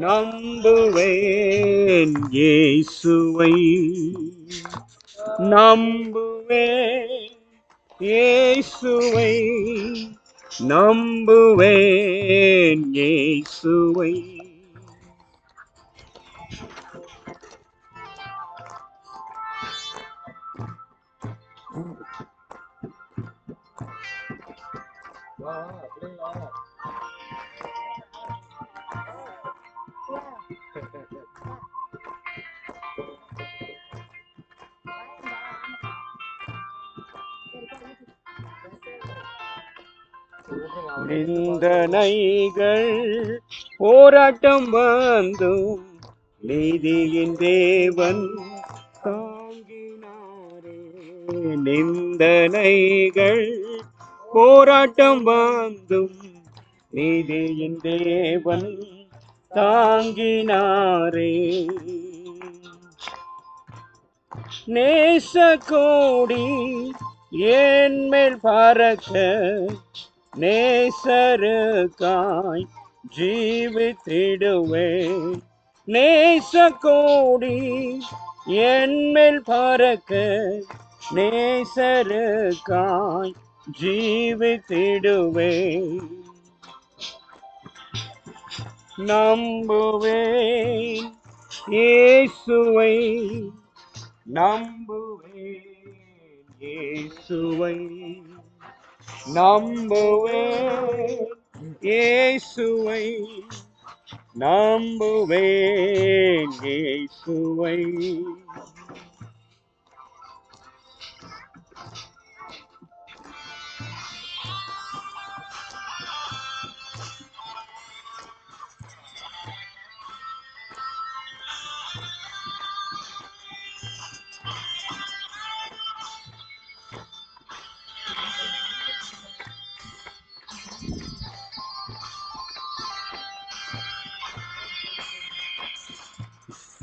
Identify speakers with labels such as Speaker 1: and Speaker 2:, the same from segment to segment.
Speaker 1: நம்புவேன் இயேசுவை, நம்புவேன் இயேசுவை, நம்புவேன் இயேசுவை. நிந்தனைகள் போராட்டம் வந்தும் நீதியின் தேவன் தாங்கினாரே. நிந்தனைகள் போராட்டம் வந்தும் நீதியின் தேவன் தாங்கினாரே. நேசக்கோடி என் மேல் பறக்க நேசருக்காய் ஜீவித்திடுவேன். நேசக்கோடி என் மேல் பறக்க நேசருக்காய் ஜீவித்திடுவேன். நம்புவேன் இயேசுவை, நம்புவேன் இயேசுவை, நம்புவேன் இயேசுவை, நம்புவேன் இயேசுவை.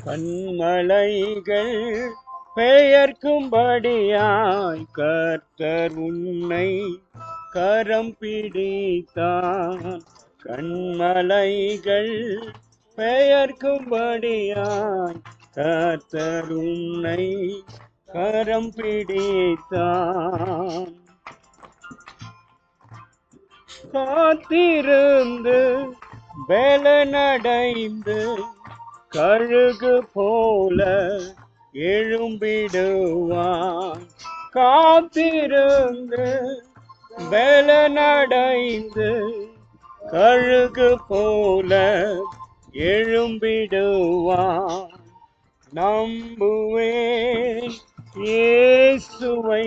Speaker 1: கண்மலைகள் பெயர்க்கும்படியாய் கர்த்தர் உன்னை கரம் பிடித்தார். கண்மலைகள் பெயர்க்கும்படியாய் கர்த்தர் உன்னை கரம் பிடித்தார். காத்திருந்து பலனடைந்து கழுகு போல எழும்பிடுவான். காத்திருந்து பலனடைந்து கழுகு போல எழும்பிடுவான். நம்புவேன் இயேசுவை,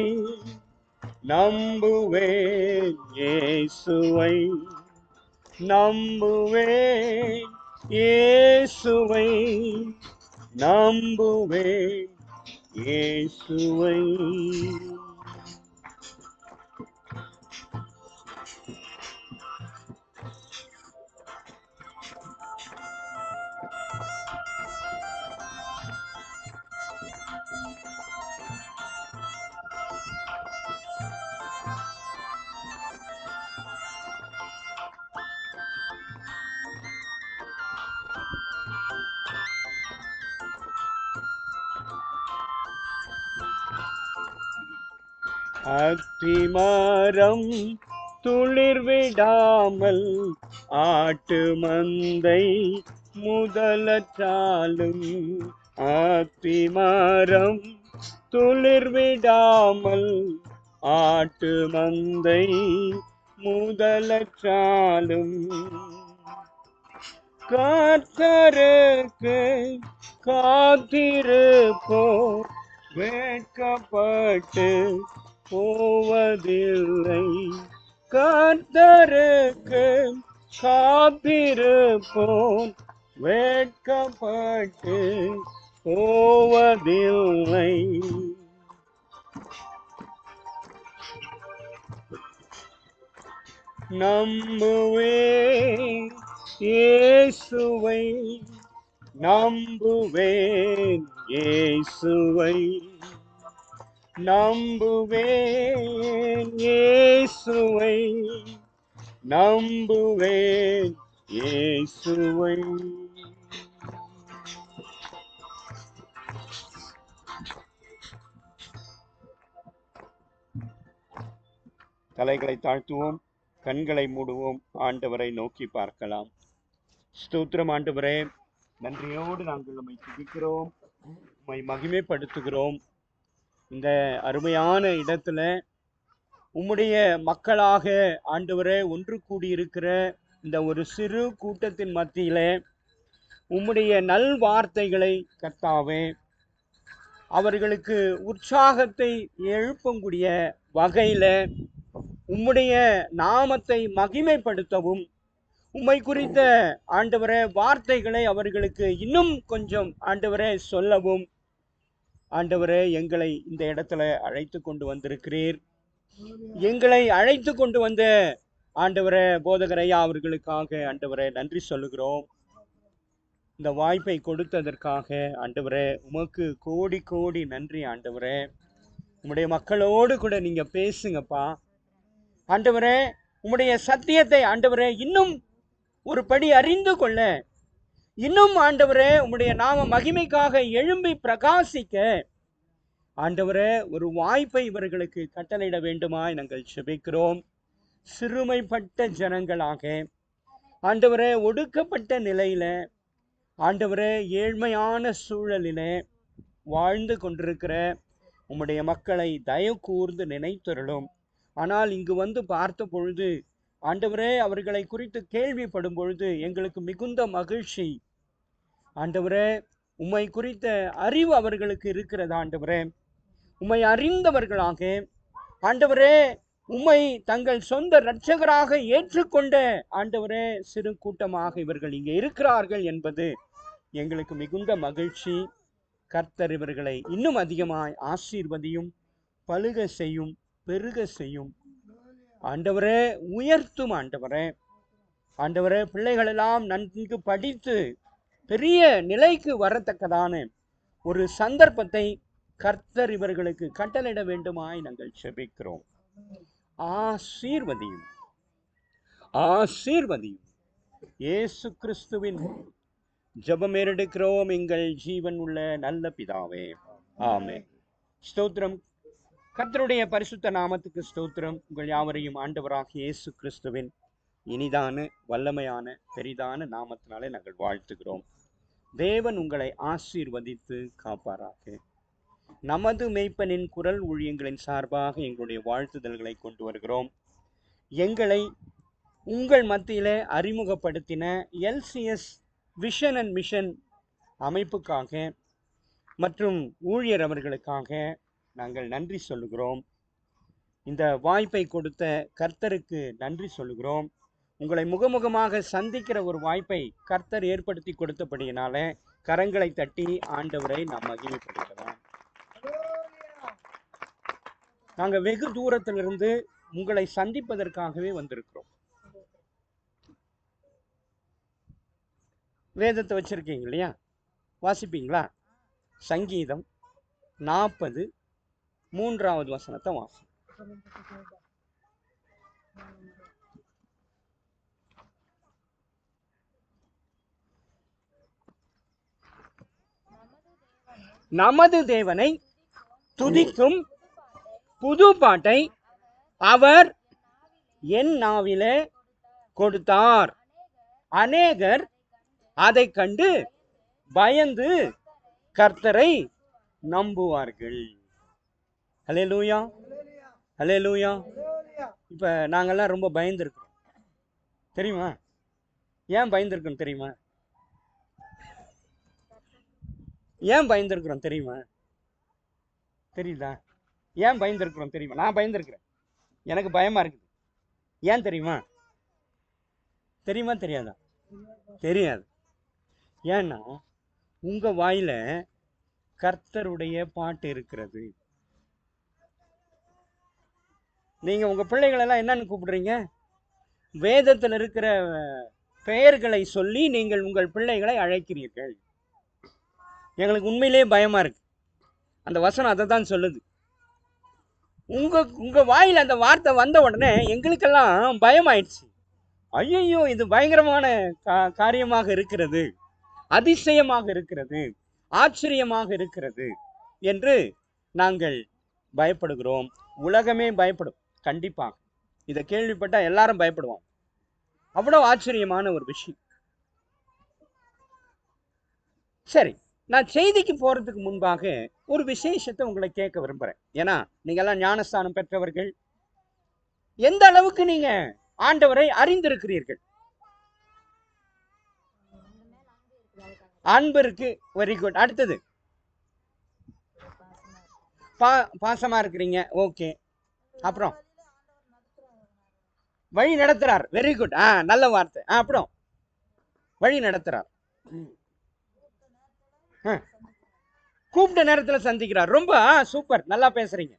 Speaker 1: நம்புவேன் இயேசுவை, நம்புவேன் இயேசுவை, நம்புவேன் இயேசுவை. அத்திமரம் துளிர் விடாமல் ஆட்டு மந்தை முதலற்றாலும், அத்திமரம் துளிர் விடாமல் ஆட்டு மந்தை முதலற்றாலும், கர்த்தருக்கு காத்திருப்போர் வெட்கப்பட்டு போவதில்லை. கர்த்தருக்கு காத்திருப்போர் வெட்கப்பட்டு போவதில்லை. நம்புவேன் இயேசுவை, நம்புவேன் இயேசுவை, நம்புவேன் இயேசுவை, நம்புவேன் இயேசுவை தலைகளை தாழ்த்துவோம், கண்களை மூடுவோம், ஆண்டவரை நோக்கி பார்க்கலாம். ஸ்தோத்திரம் ஆண்டவரே, நன்றியோடு நாங்கள் உம்மை துதிக்கிறோம், உம்மை மகிமைப்படுத்துகிறோம். இந்த அருமையான இடத்துல உம்முடைய மக்களாக ஆண்டவரே ஒன்று கூடியிருக்கிற இந்த ஒரு சிறு கூட்டத்தின் மத்தியில உம்முடைய நல் வார்த்தைகளை கர்த்தாவே அவர்களுக்கு உற்சாகத்தை எழுப்பக்கூடிய வகையில உம்முடைய நாமத்தை மகிமைப்படுத்தவும், உம்மை குறித்த ஆண்டவரே வார்த்தைகளை அவர்களுக்கு இன்னும் கொஞ்சம் ஆண்டவரே சொல்லவும் ஆண்டவரே எங்களை இந்த இடத்துல அழைத்து கொண்டு வந்திருக்கிறீர். எங்களை அழைத்து கொண்டு வந்த ஆண்டவரே போதகரையா அவர்களுக்காக ஆண்டவரே நன்றி சொல்லுகிறோம். இந்த வாய்ப்பை கொடுத்ததற்காக ஆண்டவரே உமக்கு கோடி கோடி நன்றி. ஆண்டவரே உம்முடைய மக்களோடு கூட நீங்க பேசுங்கப்பா. ஆண்டவரே உம்முடைய சத்தியத்தை ஆண்டவரே இன்னும் ஒரு படி அறிந்து கொள்ள, இன்னும் ஆண்டவரே உம்முடைய நாம மகிமைக்காக எழும்பி பிரகாசிக்க ஆண்டவரே ஒரு வாய்ப்பை இவர்களுக்கு கட்டளையிட வேண்டுமாய் நாங்கள் செபிக்கிறோம். சிறுமைப்பட்ட ஜனங்களாக ஆண்டவரே ஒடுக்கப்பட்ட நிலையில ஆண்டவரே ஏழ்மையான சூழலிலே வாழ்ந்து கொண்டிருக்கிற உம்முடைய மக்களை தயவு கூர்ந்து நினைத்தருளும். ஆனால் இங்கு வந்து பார்த்த பொழுது ஆண்டவரே அவர்களை குறித்து கேள்விப்படும் பொழுது எங்களுக்கு மிகுந்த மகிழ்ச்சி. ஆண்டவரே உம்மை குறித்த அறிவு அவர்களுக்கு இருக்கிறது. ஆண்டவரே உம்மை அறிந்தவர்களாக ஆண்டவரே உம்மை தங்கள் சொந்த இரட்சகராக ஏற்றுக்கொண்ட ஆண்டவரே சிறு கூட்டமாக இவர்கள் இங்கே இருக்கிறார்கள் என்பது எங்களுக்கு மிகுந்த மகிழ்ச்சி. கர்த்தர் இவர்களை இன்னும் அதிகமாய் ஆசீர்வதியும், பலுக செய்யும், பெருக செய்யும். ஆண்டவரே உயர்த்தும். ஆண்டவரே ஆண்டவரே பிள்ளைகளெல்லாம் நன்கு படித்து பெரிய நிலைக்கு வரத்தக்கதான ஒரு சந்தர்ப்பத்தை கர்த்தர் இவர்களுக்கு கட்டளையிட வேண்டுமாய் நாங்கள் செபிக்கிறோம். ஆசீர்வதியும், ஆசீர்வதியும். இயேசு கிறிஸ்துவின் ஜெபம் ஏறெடுக்கிறோம் எங்கள் ஜீவன் உள்ள நல்ல பிதாவே, ஆமென். ஸ்தோத்திரம். கர்த்தருடைய பரிசுத்த நாமத்துக்கு ஸ்தோத்திரம். உங்கள் யாவரையும் ஆண்டவராகிய இயேசு கிறிஸ்துவின் இனிதான வல்லமையான பெரிதான நாமத்தினாலே நாங்கள் வாழ்த்துகிறோம். தேவன் உங்களை ஆசீர்வதித்து காப்பாராக. நமது மெய்ப்பனின் குரல் ஊழியங்களின் சார்பாக எங்களுடைய வாழ்த்துதல்களை கொண்டு வருகிறோம். எங்களை உங்கள் மத்தியிலே அறிமுகப்படுத்தின LCS விஷன் அண்ட் மிஷன் அமைப்புக்காக மற்றும் ஊழியர் அவர்களுக்காக நாங்கள் நன்றி சொல்லுகிறோம். இந்த வாய்ப்பை கொடுத்த கர்த்தருக்கு நன்றி சொல்லுகிறோம். உங்களை முகமுகமாக சந்திக்கிற ஒரு வாய்ப்பை கர்த்தர் ஏற்படுத்தி கொடுத்தபடியினால கரங்களை தட்டி ஆண்டவரை நாம் மகிமைப்படுத்தலாம். நாங்கள் வெகு தூரத்திலிருந்து உங்களை சந்திப்பதற்காகவே வந்திருக்கிறோம். வேதத்தை வச்சிருக்கீங்க இல்லையா? வாசிப்பீங்களா? சங்கீதம் 40 3வது வசனத்தை வாசி. நமது தேவனை துதிக்கும் புது பாட்டை அவர் என் நாவிலே கொடுத்தார். அநேகர் அதை கண்டு பயந்து கர்த்தரை நம்புவார்கள். ஹல்லேலூயா, ஹல்லேலூயா. இப்ப நாங்கெல்லாம் ரொம்ப பயந்துருக்கோம் தெரியுமா? ஏன் பயந்துருக்கோம் தெரியுமா? ஏன் பயந்துருக்கிறோம் தெரியுமா? தெரியுதா? ஏன் பயந்துருக்கிறோம் தெரியுமா? நான் பயந்துருக்கிறேன், எனக்கு பயமா இருக்குது. ஏன் தெரியுமா? தெரியுமா தெரியாதா? தெரியாது. ஏன்னா உங்க வாயில கர்த்தருடைய பாட்டு இருக்கிறது. நீங்க உங்க பிள்ளைகளெல்லாம் என்னன்னு கூப்பிடுறீங்க? வேதத்தில் இருக்கிற பெயர்களை சொல்லி நீங்கள் உங்கள் பிள்ளைகளை அழைக்கிறீர்கள். எங்களுக்கு உண்மையிலே பயமா இருக்கு. அந்த வசனம் அதை தான் சொல்லுது. உங்க வாயில அந்த வார்த்தை வந்த உடனே எங்களுக்கெல்லாம் பயமாயிடுச்சு. ஐயோ, இது பயங்கரமான காரியமாக இருக்கிறது, அதிசயமாக இருக்கிறது, ஆச்சரியமாக இருக்கிறது என்று நாங்கள் பயப்படுகிறோம். உலகமே பயப்படும். கண்டிப்பாக இதை கேள்விப்பட்டா எல்லாரும் பயப்படுவாங்க. அவ்வளவு ஆச்சரியமான ஒரு விஷயம். சரி, நான் செய்திக்கு போறதுக்கு முன்பாக ஒரு விசேஷத்தை உங்களை கேட்க விரும்புறேன். ஏன்னா நீங்க எல்லாம் ஞானஸ்தானம் பெற்றவர்கள். எந்த அளவுக்கு நீங்க ஆண்டவரை அறிந்திருக்கிறீர்கள்? அன்பு இருக்கு. Very good. அடுத்தது பாசமா இருக்கிறீங்க. ஓகே. அப்புறம் வழி நடத்துறார். Very good. நல்ல வார்த்தை. அப்புறம் வழி நடத்துறார். கூப்பிட்ட நேரத்தில் சந்திக்கிறார். ரொம்ப சூப்பர், நல்லா பேசுறீங்க,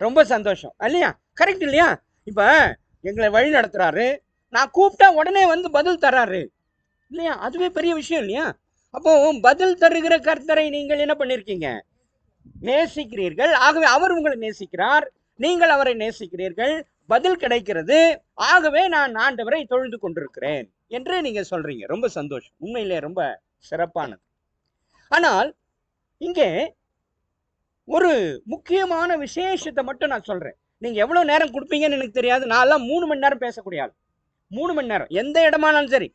Speaker 1: ரொம்ப சந்தோஷம் இல்லையா? கரெக்ட் இல்லையா? இப்ப எங்களை வழி நடத்துறாரு, நான் கூப்பிட்டா உடனே வந்து பதில் தராரு இல்லையா? அதுவே பெரிய விஷயம் இல்லையா? அப்போ பதில் தருகிற கர்த்தரை நீங்கள் என்ன பண்ணிருக்கீங்க? நேசிக்கிறீர்கள். ஆகவே அவர் உங்களை நேசிக்கிறார், நீங்கள் அவரை நேசிக்கிறீர்கள், பதில் கிடைக்கிறது. ஆகவே நான் ஆண்டவரை தொழுது கொண்டிருக்கிறேன் என்று நீங்க சொல்றீங்க. ரொம்ப சந்தோஷம், உண்மையிலே ரொம்ப சிறப்பானது. ஆனால் இங்கே ஒரு முக்கியமான விசேஷத்தை மட்டும் நான் சொல்றேன். நீங்க எவ்வளவு நேரம் கொடுப்பீங்கன்னு எனக்கு தெரியாது. நான் எல்லாம் 3 மணி நேரம் பேசக்கூடிய ஆள். 3 மணி நேரம் எந்த இடமானாலும் சரி,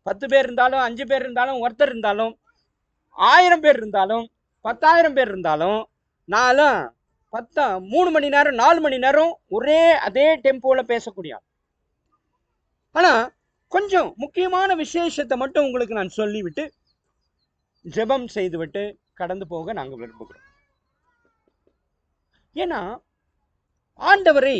Speaker 1: 10 பேர் இருந்தாலும், 5 பேர் இருந்தாலும், ஒருத்தர் இருந்தாலும், 1000 பேர் இருந்தாலும், 10,000 பேர் இருந்தாலும், நான்லாம் 3 மணி நேரம் 4 மணி நேரம் ஒரே அதே டெம்போல பேசக்கூடிய ஆள். ஆனா கொஞ்சம் முக்கியமான விசேஷத்தை மட்டும் உங்களுக்கு நான் சொல்லிவிட்டு ஜெபம் செய்துவிட்டு கடந்து போக நாங்கள் விரும்புகிறோம். ஏன்னா ஆண்டவரை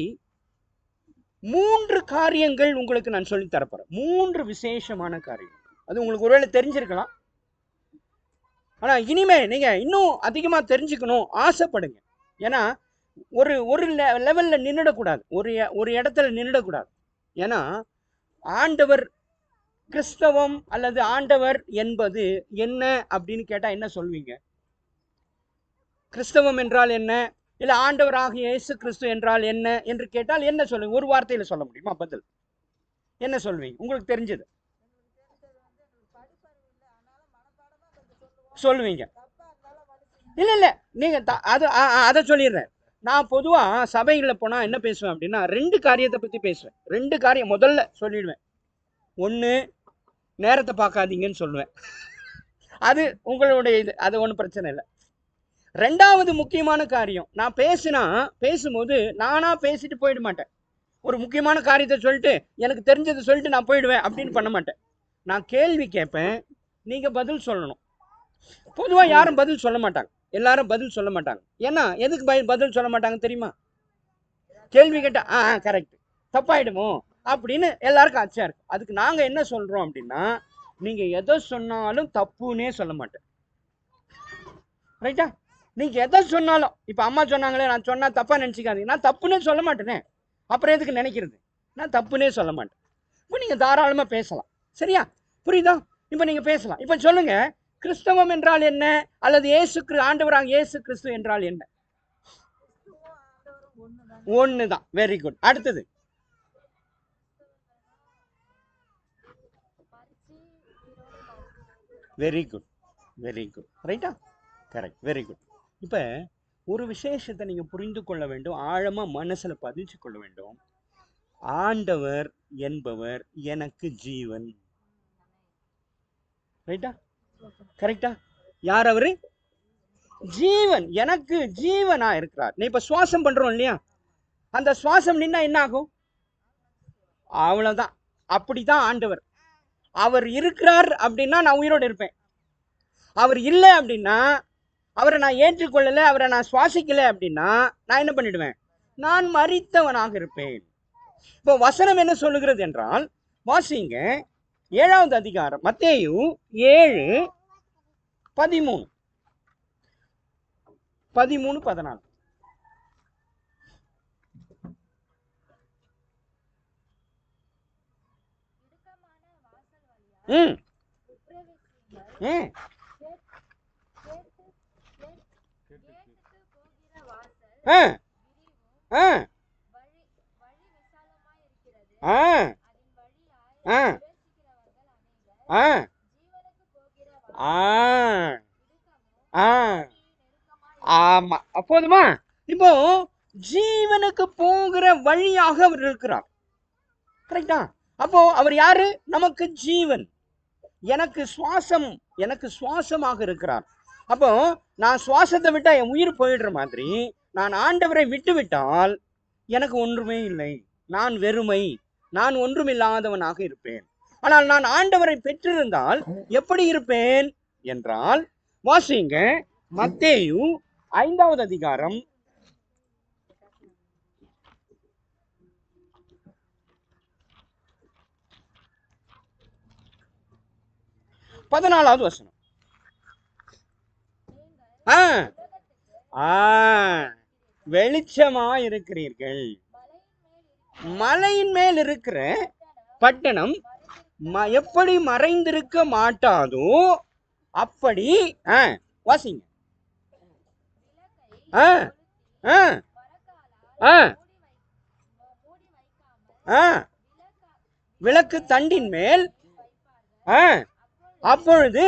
Speaker 1: 3 காரியங்கள் உங்களுக்கு நான் சொல்லி தரப்போறேன். 3 விசேஷமான காரியங்கள். அது உங்களுக்கு ஒருவேளை தெரிஞ்சிருக்கலாம். ஆனா இனிமே நீங்க இன்னும் அதிகமா தெரிஞ்சுக்கணும் ஆசைப்படுங்க. ஏன்னா ஒரு லெவல்ல நின்றுடக்கூடாது, ஒரு இடத்துல நின்றுடக்கூடாது. ஏன்னா ஆண்டவர் கிறிஸ்தவம் அல்லது ஆண்டவர் என்பது என்ன அப்படின்னு கேட்டா என்ன சொல்வீங்க? கிறிஸ்தவம் என்றால் என்ன, இல்ல ஆண்டவராகிய இயேசு கிறிஸ்து என்றால் என்ன என்று கேட்டால் என்ன சொல்லுங்க? ஒரு வார்த்தையில சொல்ல முடியுமா பதில்? என்ன சொல்வீங்க? உங்களுக்கு தெரிஞ்சது சொல்லுவீங்க. இல்ல இல்ல, நீங்க அதை சொல்லிடுறேன். நான் பொதுவா சபைகளை போனா என்ன பேசுவேன் அப்படின்னா 2 காரியத்தை பத்தி பேசுவேன். 2 காரியம் முதல்ல சொல்லிடுவேன். 1, நேரத்தை பார்க்காதீங்கன்னு சொல்லுவேன். அது உங்களுடைய இது, அது ஒன்றும் பிரச்சனை இல்லை. 2வது முக்கியமான காரியம், நான் பேசும்போது நானா பேசிட்டு போயிட மாட்டேன். ஒரு முக்கியமான காரியத்தை சொல்லிட்டு எனக்கு தெரிஞ்சதை சொல்லிட்டு நான் போயிடுவேன் அப்படின்னு பண்ண மாட்டேன். நான் கேள்வி கேட்பேன், நீங்க பதில் சொல்லணும். பொதுவா யாரும் பதில் சொல்ல மாட்டாங்க, எல்லாரும் பதில் சொல்ல மாட்டாங்க. ஏன்னா எதுக்கு பதில் சொல்ல மாட்டாங்க தெரியுமா? கேள்வி கேட்டா கரெக்ட் தப்பாயிடுமோ அப்படின்னு எல்லாருக்கும் ஆச்சா இருக்கு. அதுக்கு நாங்க என்ன சொல்றோம் அப்படின்னா, நீங்க எதை சொன்னாலும் தப்புன்னே சொல்ல மாட்டேன். ரைட்டா? நீங்க எதை சொன்னாலும், இப்ப அம்மா சொன்னாங்களே, நான் சொன்னா தப்பா நினைச்சுக்காதீங்க, நான் தப்புன்னே சொல்ல மாட்டேனே, அப்புறம் எதுக்கு நினைக்கிறது? நான் தப்புன்னே சொல்ல மாட்டேன். இப்போ நீங்க தாராளமா பேசலாம். சரியா? புரியுதா? இப்ப நீங்க பேசலாம். இப்ப சொல்லுங்க, கிறிஸ்தவம் என்றால் என்ன, அல்லது ஆண்டவராக இயேசு கிறிஸ்து என்றால் என்ன? ஒண்ணுதான். Very good. அடுத்தது வெரி குட், வெரி குட். ரைட்டா? Correct, very good. இப்ப ஒரு விசேஷத்தை நீங்க புரிந்து கொள்ள வேண்டும், ஆழமா மனசுல பதிச்சு கொள்ள வேண்டும். ஆண்டவர் என்பவர் எனக்கு ஜீவன். ரைட்டா? கரெக்டா? யார் அவரு? ஜீவன். எனக்கு ஜீவனா இருக்கிறார். நீ இப்ப சுவாசம் பண்றோம் இல்லையா? அந்த சுவாசம் நின்னா என்ன ஆகும்? அவ்வளவுதான். அப்படிதான் ஆண்டவர். அவர் இருக்கிறார் அப்படின்னா நான் உயிரோடு இருப்பேன். அவர் இல்லை அப்படின்னா, அவரை நான் ஏற்றுக்கொள்ளல, அவரை நான் சுவாசிக்கல அப்படின்னா நான் என்ன பண்ணிடுவேன்? நான் மரித்தவனாக இருப்பேன். இப்போ வசனம் என்ன சொல்லுகிறது என்றால், வாசிங்க 7வது அதிகாரம், மத்தேயு 7:13, 14. ஆ ஆ ஆ ஆ ஆமா, போதுமா? இப்போ ஜீவனுக்கு போகிற வழியாக அவர் இருக்கிறார். கரெக்டா? அப்போ அவர் யாரு? நமக்கு ஜீவன், எனக்கு சுவாசம், எனக்கு சுவாசமாக இருக்கிறார். அப்போ நான் சுவாசத்தை விட்டா என் உயிர் போயிடுற மாதிரி, நான் ஆண்டவரை விட்டு விட்டால் எனக்கு ஒன்றுமே இல்லை, நான் வெறுமை, நான் ஒன்றுமில்லாதவனாக இருப்பேன். ஆனால் நான் ஆண்டவரை பெற்றிருந்தால் எப்படி இருப்பேன் என்றால், வாசிங்க மத்தேயு 5வது அதிகாரம் 14வது வசனம். வெளிச்சமா இருக்கிறீர்கள், மலையின் மேல் இருக்கிற பட்டணம் எப்படி மறைந்திருக்க மாட்டாதோ அப்படி வாசிங்க. விளக்கு தண்டின் மேல், அப்பொழுது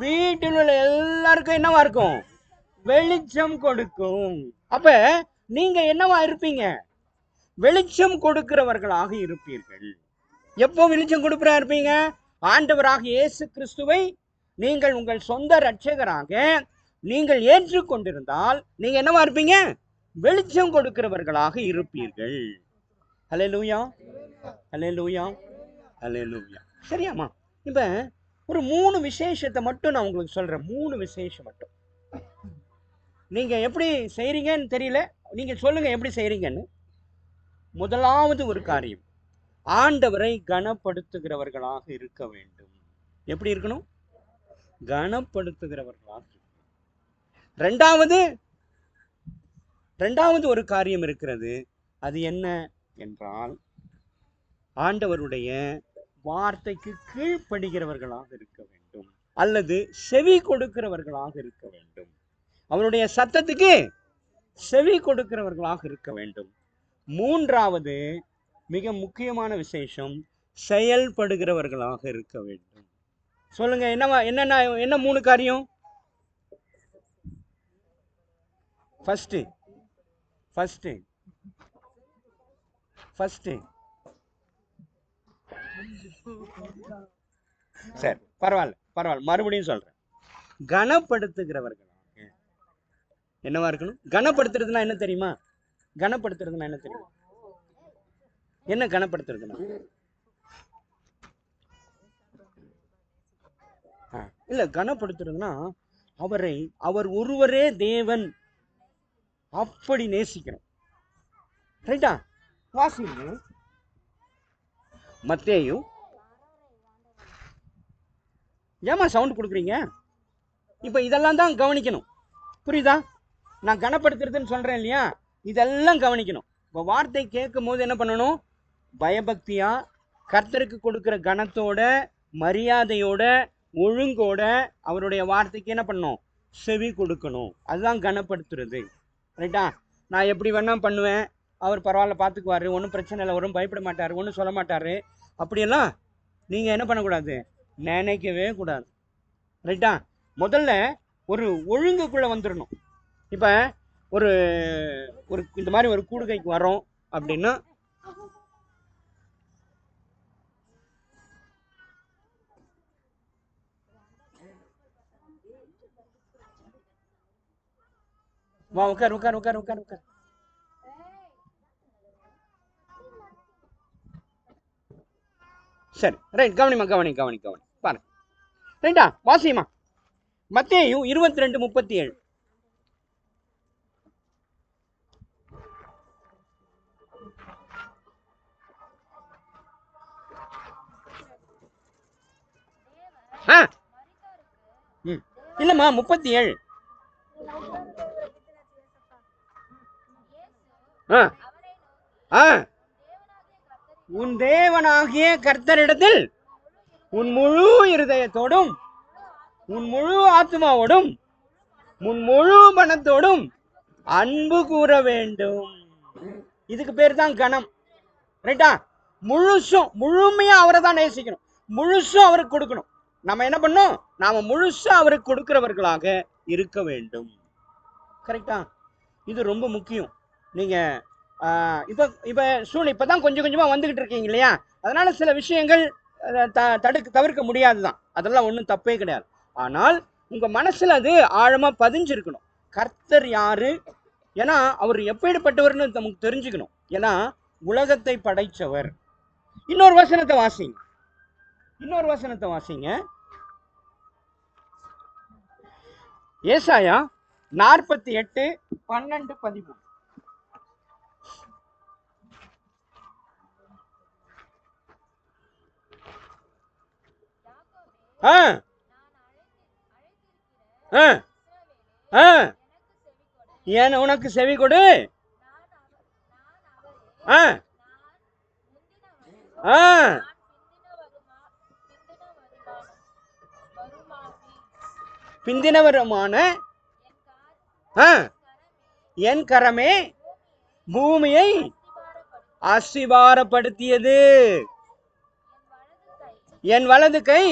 Speaker 1: வீட்டில் உள்ள எல்லாருக்கும் என்னவா இருக்கும்? வெளிச்சம் கொடுக்கும். அப்ப நீங்க என்னவா இருப்பீங்க? வெளிச்சம் கொடுக்கிறவர்களாக இருப்பீர்கள். எப்போ வெளிச்சம் கொடுக்கிறா இருப்பீங்க? ஆண்டவராக இயேசு கிறிஸ்துவை நீங்கள் உங்கள் சொந்த இரட்சகராக நீங்கள் ஏற்றுக்கொண்டிருந்தால் நீங்க என்னவா இருப்பீங்க? வெளிச்சம் கொடுக்கிறவர்களாக இருப்பீர்கள். ஹல்லேலூயா, ஹல்லேலூயா, ஹல்லேலூயா. சரியாமா? இப்ப ஒரு 3 விசேஷத்தை மட்டும் நான் உங்களுக்கு சொல்றேன். 3 விசேஷம் மட்டும். நீங்க எப்படி செய்றீங்கன்னு தெரியல, நீங்க சொல்லுங்க எப்படி செய்றீங்கன்னு. முதலாவது ஒரு காரியம், ஆண்டவரை கனப்படுத்துகிறவர்களாக இருக்க வேண்டும். எப்படி இருக்கணும்? கனப்படுத்துகிறவர்களாக. இரண்டாவது ஒரு காரியம் இருக்கிறது. அது என்ன என்றால், ஆண்டவருடைய வார்த்தைக்கு கீழ்ப்படுகிறவர்களாக இருக்க வேண்டும், அல்லது செவி கொடுக்கிறவர்களாக இருக்க வேண்டும். அவருடைய சத்தத்துக்கு செவி கொடுக்கிறவர்களாக இருக்க வேண்டும். மூன்றாவது மிக முக்கியமான விசேஷம், செயல்படுகிறவர்களாக இருக்க வேண்டும். சொல்லுங்க, என்ன 3 காரியம்? ஃபர்ஸ்ட் சரி, பரவாயில்ல, மறுபடியும் சொல்றேன். கனப்படுத்துகிறவர்களாக என்னவா இருக்கணும்? கனப்படுத்துறதுனா என்ன தெரியுமா? கனப்படுத்துறதுனா என்ன தெரியுமா? என்ன கனப்படுத்துறதுனா? இல்ல, கனப்படுத்துறதுனா அவர் ஒருவரே தேவன் அப்படி நேசிக்கணும். ரைட்டா? வாசிங்க மத்தேயு. ஏமா சவுண்ட் கொடுக்குறீங்க? இப்ப இதெல்லாம் தான் கவனிக்கணும். புரியுதா? நான் கனப்படுத்துறதுன்னு சொல்றேன் இல்லையா, இதெல்லாம் கவனிக்கணும். இப்போ வார்த்தை கேட்கும் போது என்ன பண்ணணும்? பயபக்தியா, கர்த்தருக்கு கொடுக்கிற கனத்தோட, மரியாதையோட, ஒழுங்கோட அவருடைய வார்த்தைக்கு என்ன பண்ணணும்? செவி கொடுக்கணும். அதுதான் கனப்படுத்துறது. ரைட்டா? நான் எப்படி வேணா பண்ணுவேன், அவர் பரவாயில்ல பார்த்துக்குவாரு, ஒன்றும் பிரச்சனை இல்லை, வரும் பயப்பட மாட்டார், ஒன்றும் சொல்ல மாட்டார், அப்படியெல்லாம் நீங்கள் என்ன பண்ணக்கூடாது? நினைக்கவே கூடாது. ரைட்டா? முதல்ல ஒரு ஒழுங்குக்குள்ளே வந்துடணும். இப்போ ஒரு இந்த மாதிரி ஒரு கூடுகைக்கு வரோம் அப்படின்னா, வா உட்கார் உட்கார் உட்கார் உட்கார் உட்கார். சரி, ரைட், கவனிமா, கவனி கவனி கவனி பாருங்க. ரைட்டா? வாசியமா மத்தேயு 22:37. இல்லம்மா, 37. உன் தேவனாகிய கர்த்தரிடத்தில் உன் முழு இருதயத்தோடும், உன் முழு ஆத்மாவோடும், உன் முழு மனத்தோடும் அன்பு கூற வேண்டும். இதுக்கு பேர் தான் கணம். ரைட்டா? முழுமையா அவரை தான் நேசிக்கணும், முழுசும் அவருக்கு கொடுக்கணும். நம்ம என்ன பண்ணோம், நாம முழுசா அவருக்கு கொடுக்கிறவர்களாக இருக்க வேண்டும். கரெக்டா? இது ரொம்ப முக்கியம். நீங்க இப்பதான் கொஞ்சம் கொஞ்சமா வந்துகிட்டு இருக்கீங்க இல்லையா, அதனால சில விஷயங்கள் தவிர்க்க முடியாதுதான், அதெல்லாம் ஒன்றும் தப்பே கிடையாது. ஆனால் உங்க மனசுல அது ஆழமா பதிஞ்சிருக்கணும். கர்த்தர் யாரு, ஏன்னா அவர் எப்படிப்பட்டவர்னு நமக்கு தெரிஞ்சுக்கணும். ஏன்னா உலகத்தை படைச்சவர். இன்னொரு வசனத்தை வாசிங்க. ஏசாயா 48:12-13. ஏன் உனக்கு செவி கொடு, பிந்தினவருமான என் கரமே பூமியை அஸ்திபாரப்படுத்தியது, என் வலது கை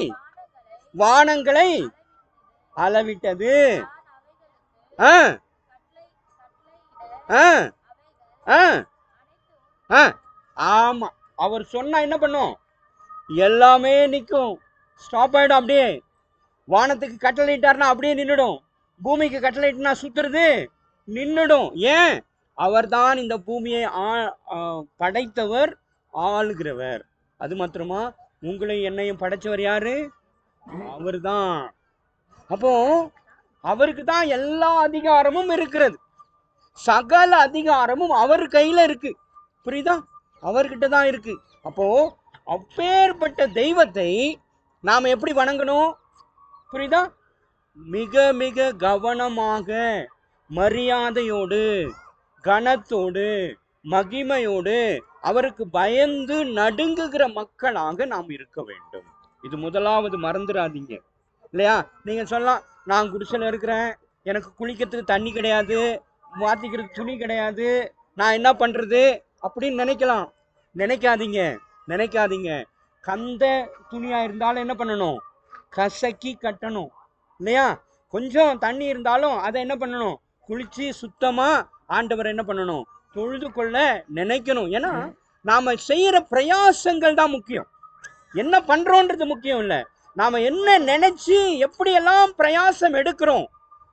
Speaker 1: வானங்களை அளவிட்டது. ஆமா, அவர் சொன்னா என்ன பண்ணும், எல்லாமே நிற்கும், ஸ்டாப் ஆயிடும். அப்படியே வானத்துக்கு கட்டளையிட்டார்னா அப்படியே நின்றுடும், பூமிக்கு கட்டளையிட்டுனா சுத்துறது நின்றுடும். ஏன்? அவர் தான் இந்த பூமியை படைத்தவர், ஆளுகிறவர். அது மாத்திரமா, உங்களையும் என்னையும் படைச்சவர் யாரு? அவர் தான். அப்போ அவருக்கு தான் எல்லா அதிகாரமும் இருக்கிறது, சகல அதிகாரமும் அவர் கையில இருக்கு. புரியுதா? அவர்கிட்ட தான் இருக்கு. அப்போ அப்பேற்பட்ட தெய்வத்தை நாம எப்படி வணங்கணும்? புரியுதா? மிக மிக கவனமாக, மரியாதையோடு, கனத்தோடு, மகிமையோடு, அவருக்கு பயந்து நடுங்குகிற மக்களாக நாம் இருக்க வேண்டும். இது முதலாவது, மறந்துடாதீங்க இல்லையா? நீங்க சொல்லலாம், நான் குடிசையில் இருக்கிறேன், எனக்கு குளிக்கிறதுக்கு தண்ணி கிடையாது, மாத்திக்கிறதுக்கு துணி கிடையாது, நான் என்ன பண்றது அப்படின்னு நினைக்கலாம். நினைக்காதீங்க. கந்த துணியா இருந்தாலும் என்ன பண்ணணும், கசக்கி கட்டணும் இல்லையா? கொஞ்சம் தண்ணி இருந்தாலும் அதை என்ன பண்ணணும், குளிச்சு சுத்தமா ஆண்டவர் என்ன பண்ணணும், தொழுது கொள்ள நினைக்கணும். ஏன்னா நாம செய்யற பிரயாசங்கள் தான் முக்கியம், என்ன பண்றோன்றது முக்கியம் இல்லை. நாம என்ன நினைச்சு எப்படியெல்லாம் பிரயாசம் எடுக்கிறோம்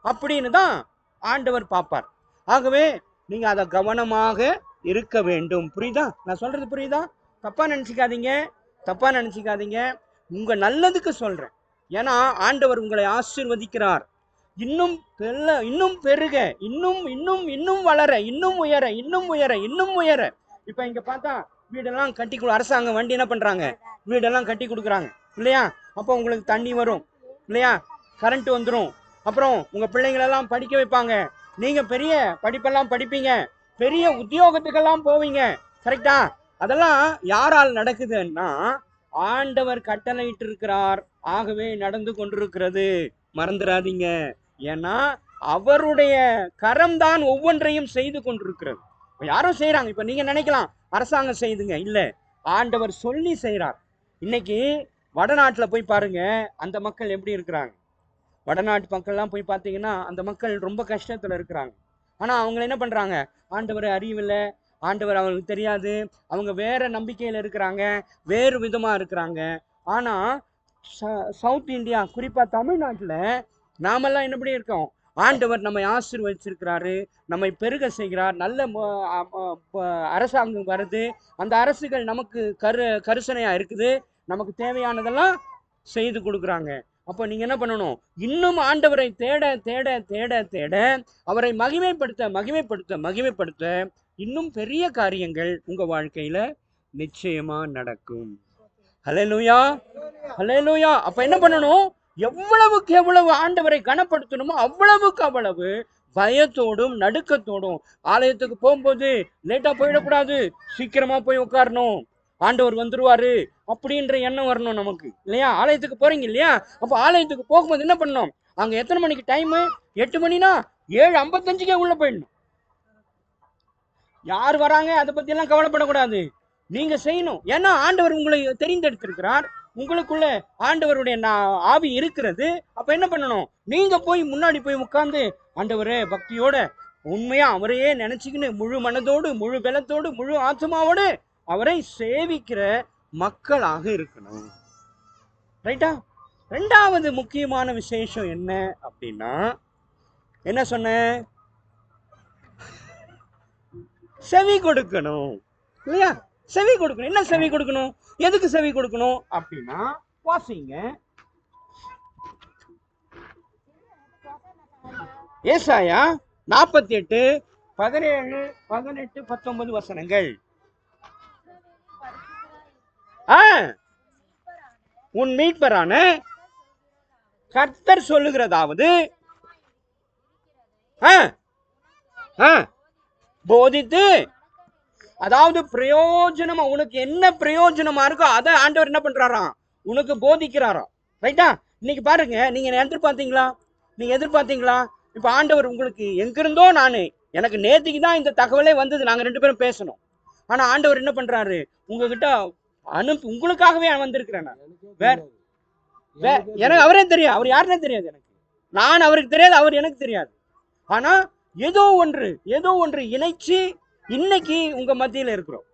Speaker 1: அப்படின்னு தான் ஆண்டவர் பார்ப்பார். ஆகவே நீங்க அதை கவனமாக இருக்க வேண்டும். புரியுதா? நான் சொல்றது புரியுதா? தப்பா நினைச்சுக்காதீங்க. உங்க நல்லதுக்கு சொல்றேன். ஏன்னா ஆண்டவர் உங்களை ஆசீர்வதிக்கிறார். இன்னும் பெருக, இன்னும் வளர, இன்னும் உயர. இப்ப இங்க பார்த்தா வீடெல்லாம் கட்டி அரசாங்கம் வண்டி என்ன பண்றாங்க, வீடெல்லாம் கட்டி கொடுக்குறாங்க இல்லையா? அப்போ உங்களுக்கு தண்ணி வரும் இல்லையா, கரண்ட் வந்துடும், அப்புறம் உங்க பிள்ளைங்களெல்லாம் படிக்க வைப்பாங்க, நீங்க பெரிய படிப்பெல்லாம் படிப்பீங்க, பெரிய உத்தியோகத்துக்கெல்லாம் போவீங்க. கரெக்டா? அதெல்லாம் யாரால் நடக்குதுன்னா ஆண்டவர் கட்டளையிட்டு இருக்கிறார். ஆகவே நடந்து கொண்டிருக்கிறது, மறந்துடாதீங்க. ஏன்னா அவருடைய கரம் தான் ஒவ்வொன்றையும் செய்து கொண்டிருக்கிறது. யாரும் செய்யறாங்க. இப்ப நீங்க நினைக்கலாம் அரசாங்கம் செய்துங்க, இல்ல, ஆண்டவர் சொல்லி செய்யறார். இன்னைக்கு வடநாட்டுல போய் பாருங்க, அந்த மக்கள் எப்படி இருக்கிறாங்க. வடநாட்டு மக்கள்லாம் போய் பார்த்தீங்கன்னா அந்த மக்கள் ரொம்ப கஷ்டத்துல இருக்கிறாங்க. ஆனா அவங்க என்ன பண்றாங்க, ஆண்டவர் அறிவில்லை, ஆண்டவர் அவங்களுக்கு தெரியாது, அவங்க வேற நம்பிக்கையில இருக்கிறாங்க, வேறு விதமா இருக்கிறாங்க. ஆனா சவுத் இந்தியா, குறிப்பா தமிழ்நாட்டுல நாமெல்லாம் என்னபடி இருக்கோம், ஆண்டவர் நம்மை ஆசீர்வதிச்சிருக்கிறாரு, நம்மை பெருக செய்கிறார், நல்ல அரசாங்கம் வருது, அந்த அரசுகள் நமக்கு கரிசனையா இருக்குது, நமக்கு தேவையானதெல்லாம் செய்து கொடுக்குறாங்க. அப்போ நீங்க என்ன பண்ணணும், இன்னும் ஆண்டவரை தேட தேட தேட தேட, அவரை மகிமைப்படுத்த இன்னும் பெரிய காரியங்கள் உங்க வாழ்க்கையில நிச்சயமா நடக்கும். ஹல்லேலூயா, ஹல்லேலூயா. அப்ப என்ன பண்ணணும், எவ்வளவுக்கு எவ்வளவு ஆண்டவரை கனப்படுத்தணுமோ அவ்வளவுக்கு அவ்வளவு பயத்தோடும் நடுக்கத்தோடும். ஆலயத்துக்கு போகும்போது லேட்டா போயிடக்கூடாது, சீக்கிரமா போய் உட்காரணும், ஆண்டவர் வந்துருவாரு அப்படின்ற எண்ணம் வரணும் நமக்கு இல்லையா? ஆலயத்துக்கு போறீங்க இல்லையா, அப்போ ஆலயத்துக்கு போகும்போது என்ன பண்ணணும், அங்க எத்தனை மணிக்கு டைம், 8 மணினா 7:55 உள்ள போயிடணும். யார் வராங்க அதை பத்தி எல்லாம் கவலைப்படக்கூடாது, நீங்க செய்யணும். ஏன்னா ஆண்டவர் உங்களை தெரிந்தெடுத்திருக்கிறார், உங்களுக்குள்ள ஆண்டவருடைய ஆவி இருக்கிறது. அப்ப என்ன பண்ணணும்? நீங்க போய் முன்னாடி போய் உட்கார்ந்து ஆண்டவரே பக்தியோட உண்மையா அவரையே நினைச்சுக்கின்னு முழு மனதோடு முழு பலத்தோடு முழு ஆத்மாவோடு அவரை சேவிக்கிற மக்களாக இருக்கணும். ரைட்டா? ரெண்டாவது முக்கியமான விசேஷம் என்ன அப்படின்னா, என்ன சொன்ன? செவி கொடுக்கணும் இல்லையா? செவி கொடுக்கணும். என்ன செவி கொடுக்கணும்? எதுக்கு செவி கொடுக்கணும் அப்படின்னா, வாசிங்க ஏசாயா 48 17 18 19 வசனங்கள். உன் மீட்பரான கர்த்தர் சொல்லுகிறதாவது போதித்து, அதாவது பிரயோஜனமா உனக்கு என்ன பிரயோஜனமா இருக்கோ அதை ஆண்டவர் என்ன பண்றாராம்? உனக்கு போதிக்கிறாராம். ரைட்டா? இன்னைக்கு பாருங்க, நீங்க எதிர்பார்த்தீங்களா? இப்ப ஆண்டவர் உங்களுக்கு எங்கிருந்தோ எனக்கு நேத்திக்கு தான் இந்த தகவலே வந்தது, நாங்க 2 பேரும் பேசணும். ஆனா ஆண்டவர் என்ன பண்றாரு? உங்ககிட்ட உங்களுக்காகவே வந்திருக்கிறேன். எனக்கு அவரே தெரியும், அவர் யாருன்னே தெரியாது எனக்கு, நான் அவருக்கு தெரியாது, அவர் எனக்கு தெரியாது. ஆனா ஏதோ ஒன்று இணைச்சு இன்னைக்கு உங்க மத்தியில இருக்கிறோம்.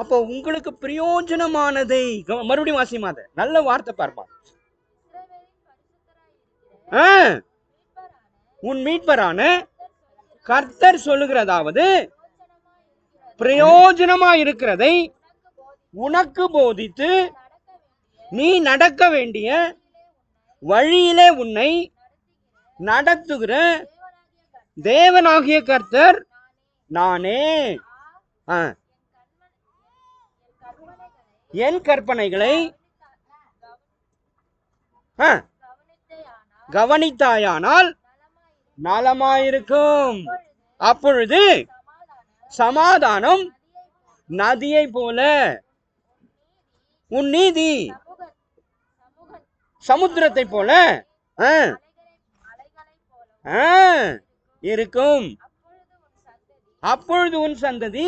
Speaker 1: அப்போ உங்களுக்கு பிரயோஜனமானதை மறுபடியும் வாசிமாத நல்ல வார்த்தை பார்ப்பா. உன் மீட்பரான கர்த்தர் சொல்லுகிறதாவது பிரயோஜனமா இருக்கிறதை உனக்கு போதித்து, நீ நடக்க வேண்டிய வழியிலே உன்னை நடத்துகிற தேவனாகிய கர்த்தர் நானே. என் கற்பனைகளை கவனித்தாயானால் நலமாயிருக்கும். அப்பொழுது சமாதானம் நதியை போல, உன் நீதி சமுத்திரத்தை போல இருக்கும். அப்பொழுது உன் சந்ததி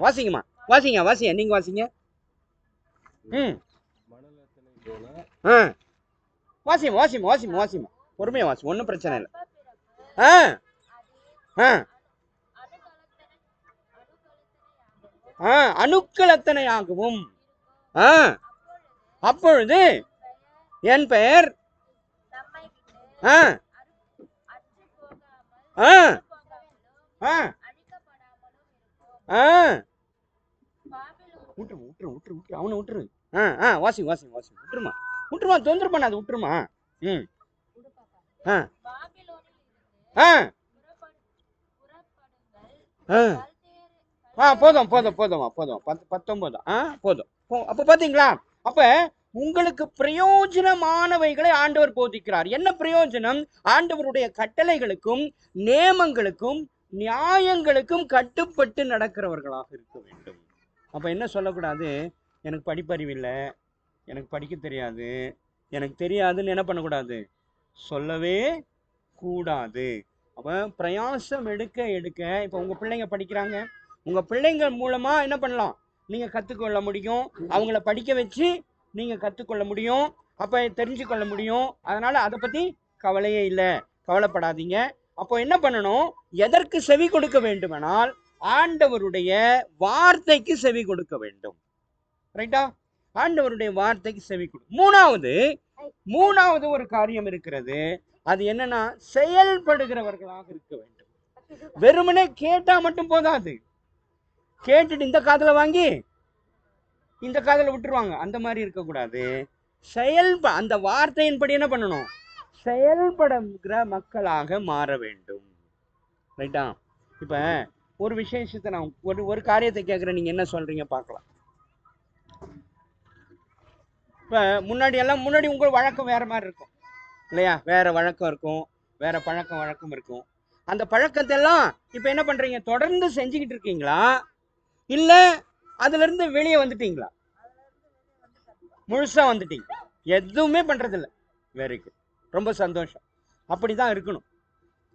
Speaker 1: வாசிங்க நீங்க வாசிங்க. வாசிமா பொறுமையா வாசி, ஒன்றும் பிரச்சனை இல்லை. அணுக்கள் அத்தனையாகவும் அப்பொழுது என் பெயர் அவனை விட்டுரு. வாசி விட்டுருமா, தொந்தரவு பண்ணாது, விட்டுருமா. போதும் 19 போதும். அப்ப பாத்தீங்களா? அப்ப உங்களுக்கு பிரயோஜனமானவைகளை ஆண்டவர் போதிக்கிறார். என்ன பிரயோஜனம்? ஆண்டவருடைய கட்டளைகளுக்கும் நியமங்களுக்கும் நியாயங்களுக்கும் கட்டுப்பட்டு நடக்கிறவர்களாக இருக்க வேண்டும். அப்ப என்ன சொல்லக்கூடாது? எனக்கு படிப்பறிவு இல்லை, எனக்கு படிக்க தெரியாது, எனக்கு தெரியாதுன்னு என்ன பண்ணக்கூடாது? சொல்லவே கூடாது. அப்ப பிரயாசம் எடுக்க இப்ப உங்க பிள்ளைங்க படிக்கிறாங்க, உங்க பிள்ளைங்க மூலமா என்ன பண்ணலாம்? நீங்க கத்துக்கொள்ள முடியும், அவங்கள படிக்க வச்சு நீங்க கத்துக்கொள்ள முடியும், அப்ப தெரிஞ்சு கொள்ள முடியும். அதனால அதை பத்தி கவலையே இல்லை, கவலைப்படாதீங்க. அப்போ என்ன பண்ணணும்? எதற்கு செவி கொடுக்க வேண்டுமானால் ஆண்டவருடைய வார்த்தைக்கு செவி கொடுக்க வேண்டும். ரைட்டா? ஆண்டவருடைய வார்த்தைக்கு செவி கொடு. மூணாவது ஒரு காரியம் இருக்கிறது. அது என்னன்னா, செயல்படுகிறவர்களாக இருக்க வேண்டும். வெறுமனே கேட்டா மட்டும் போதாது, கேட்டுட்டு இந்த காதுல வாங்கி இந்த காதுல விட்டுருவாங்க, அந்த மாதிரி இருக்கக்கூடாது. அந்த வார்த்தையின்படி என்ன பண்ணணும்? செயல்படுகிற மக்களாக மாற வேண்டும். ரைட்டா? இப்ப ஒரு விசேஷத்தை நான் ஒரு காரியத்தை கேட்கிறேன், நீங்க என்ன சொல்றீங்க பார்க்கலாம். இப்ப முன்னாடி உங்க வழக்கம் வேற மாதிரி இருக்கும் இல்லையா? வேற வழக்கம் இருக்கும், வேற பழக்கம் வழக்கம் இருக்கும். அந்த பழக்கத்தை எல்லாம் இப்ப என்ன பண்றீங்க? தொடர்ந்து செஞ்சுக்கிட்டு இருக்கீங்களா, இல்ல அதுல இருந்து வெளியே வந்துட்டீங்களா? முழுசா வந்துட்டீங்க, எதுவுமே பண்றது இல்லை. வெரி குட், ரொம்ப சந்தோஷம். அப்படிதான் இருக்கணும்.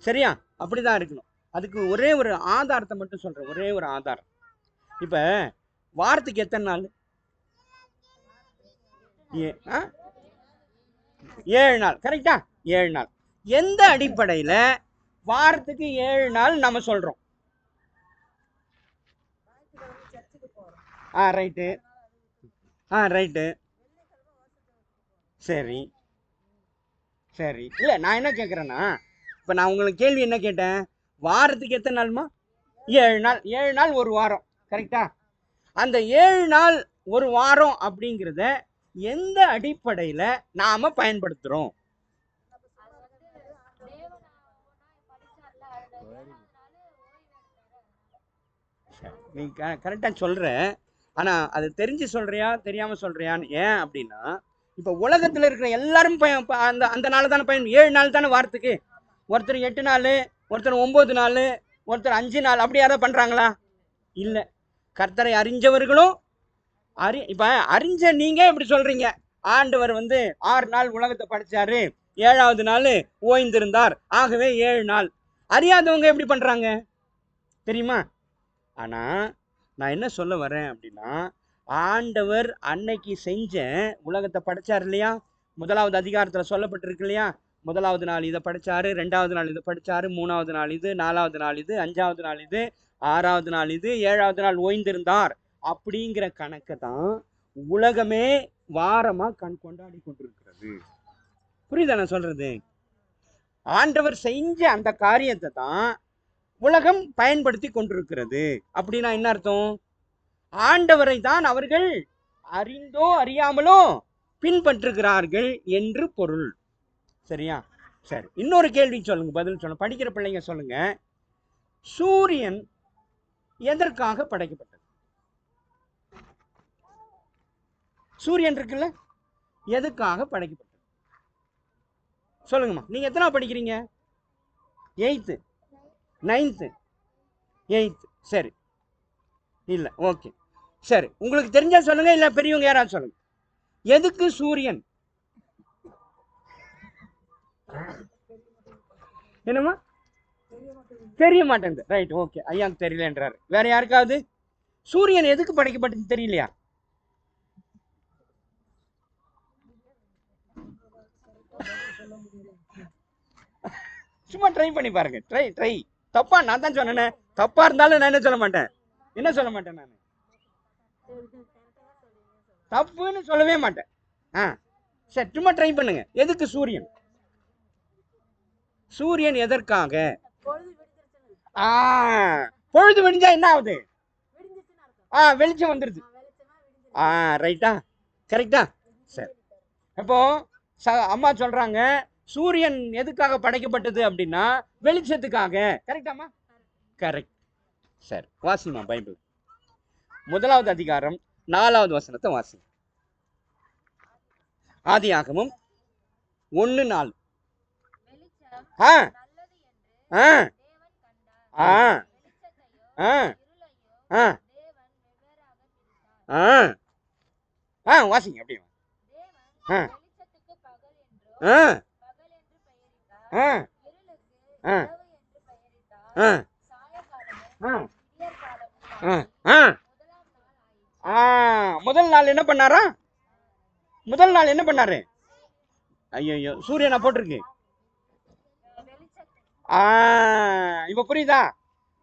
Speaker 1: சரியா? அப்படிதான் இருக்கணும். அதுக்கு ஒரே ஒரு ஆதாரத்தை மட்டும் சொல்றேன், ஒரே ஒரு ஆதாரம். இப்போ வாரத்துக்கு எத்தனை நாள்? 7 நாள். கரெக்டா? 7 நாள். எந்த அடிப்படையில் வாரத்துக்கு 7 நாள் நம்ம சொல்றோம்? ரைட்டு. ரைட்டு. சரி சரி. இல்லை, நான் என்ன கேட்குறேன்னா, இப்போ நான் உங்களுக்கு கேள்வி என்ன கேட்டேன்? வாரத்துக்கு எத்தனை நாள்மா? 7 நாள். 7 நாள் ஒரு வாரம். கரெக்டா? அந்த 7 நாள் ஒரு வாரம் அப்படிங்கிறத எந்த அடிப்படையில் நாம பயன்படுத்துகிறோம்? நீ கரெக்டாக சொல்கிற, ஆனால் அது தெரிஞ்சு சொல்கிறியா தெரியாமல் சொல்கிறியான்னு. ஏன் அப்படின்னா, இப்போ உலகத்தில் இருக்கிற எல்லாரும் அந்த அந்த நாள் தானே 7 நாள் தானே வாரத்துக்கு. ஒருத்தர் 8 நாள், ஒருத்தர் 9 நாள், ஒருத்தர் 5 நாள், அப்படி யாராவது பண்ணுறாங்களா? இல்லை. கர்த்தரை அறிஞ்சவர்களும் இப்போ அறிஞ்ச நீங்கள் எப்படி சொல்கிறீங்க? ஆண்டவர் 6 நாள் உலகத்தை படைச்சாரு, 7ஆவது நாள் ஓய்ந்திருந்தார், ஆகவே 7 நாள். அறியாதவங்க எப்படி பண்ணுறாங்க தெரியுமா? ஆனால் நான் என்ன சொல்ல வரேன் அப்படின்னா, ஆண்டவர் அன்னைக்கு செஞ்ச உலகத்தை படைச்சார் இல்லையா? 1வது அதிகாரத்தில் சொல்லப்பட்டிருக்கு இல்லையா? 1வது நாள் இதை படித்தாரு, 2வது நாள் இதை படித்தாரு, 3வது நாள் இது, 4வது நாள் இது, 5வது நாள் இது, 6வது நாள் இது, 7வது நாள் ஓய்ந்திருந்தார். அப்படிங்கிற கணக்கை தான் உலகமே வாரமாக கொண்டாடி கொண்டிருக்கிறது. புரியுதா நான் சொல்றது? ஆண்டவர் செஞ்ச அந்த காரியத்தை தான் உலகம் பயன்படுத்தி கொண்டிருக்கிறது. அப்படின்னா என்ன அர்த்தம்? ஆண்டவரை தான் அவர்கள் அறிந்தோ அறியாமலோ பின்பற்றுகிறார்கள் என்று பொருள். சரியா? சரி, இன்னொரு கேள்வி சொல்லுங்க, பதில் சொல்லுங்க. படிக்கிற பிள்ளைங்க சொல்லுங்க. சூரியன் எதற்காக படைக்கப்பட்டது? சூரியன் இருக்குல்ல, எதுக்காக படைக்கப்பட்டது சொல்லுங்கம்மா. நீங்க எத்தனை படிக்கிறீங்க? 8th 9th 8th. சரி, இல்லை, ஓகே, சரி. உங்களுக்கு தெரிஞ்சா சொல்லுங்க, இல்லை பெரியவங்க யாராவது சொல்லுங்க. எதுக்கு சூரியன்? என்னம்மா? தெரிய மாட்டேங்குது. ரைட், ஓகே, ஐயாக்கு தெரியலன்றாரு. வேற யாருக்காவது சூரியன் எதுக்கு படைக்கப்பட்டது தெரியலையா? சும்மா ட்ரை பண்ணி பாருங்க. ட்ரை. தப்பா நான் தான் சொன்னேன். தப்பா இருந்தாலும் நான் என்ன சொல்ல மாட்டேன். நான் தப்புன்னு சொல்லவே மாட்டேன். சரி, சும்மா ட்ரை பண்ணுங்க. எதுக்கு சூரியன்? சூரியன் எதற்காக? பொழுது விடிஞ்சா என்ன ஆகுது? வெளிச்சம் வந்துருது. ரைட்டா? கரெக்டா? சரி. இப்போ அம்மா சொல்றாங்க, சூரியன் எதுக்காக படைக்கப்பட்டது அப்படின்னா வெளிச்சத்துக்காக. கரெக்டாமா? கரெக்ட். சரி, வாசிமா பைபிள் 1வது அதிகாரம் 4வது வசனத்தை வாசி. ஆதியாகமம் 1:4. வாசிங்க அப்படியே. முதல் நாள் என்ன பண்ணாரா? முதல் நாள் என்ன பண்ணாரு? ஐயோ, சூரியனா போட்டிருக்கு. இப்ப புரியுதா?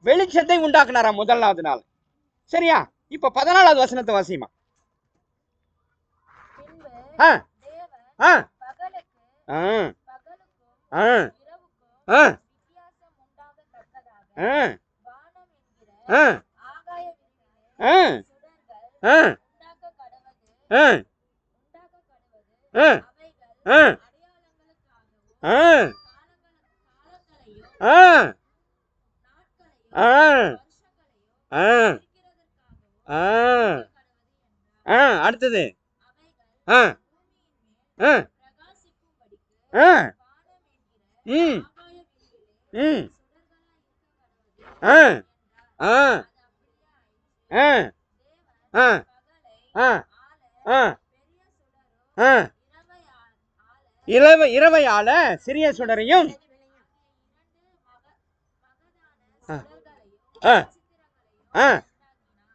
Speaker 1: வெளிச்சத்தை உண்டாக்குனாரா 1வது நாள். சரியா? இப்ப 14வது வசனத்தை வாசிமா. அடுத்தது இரவையால சிறிய சுடரையும்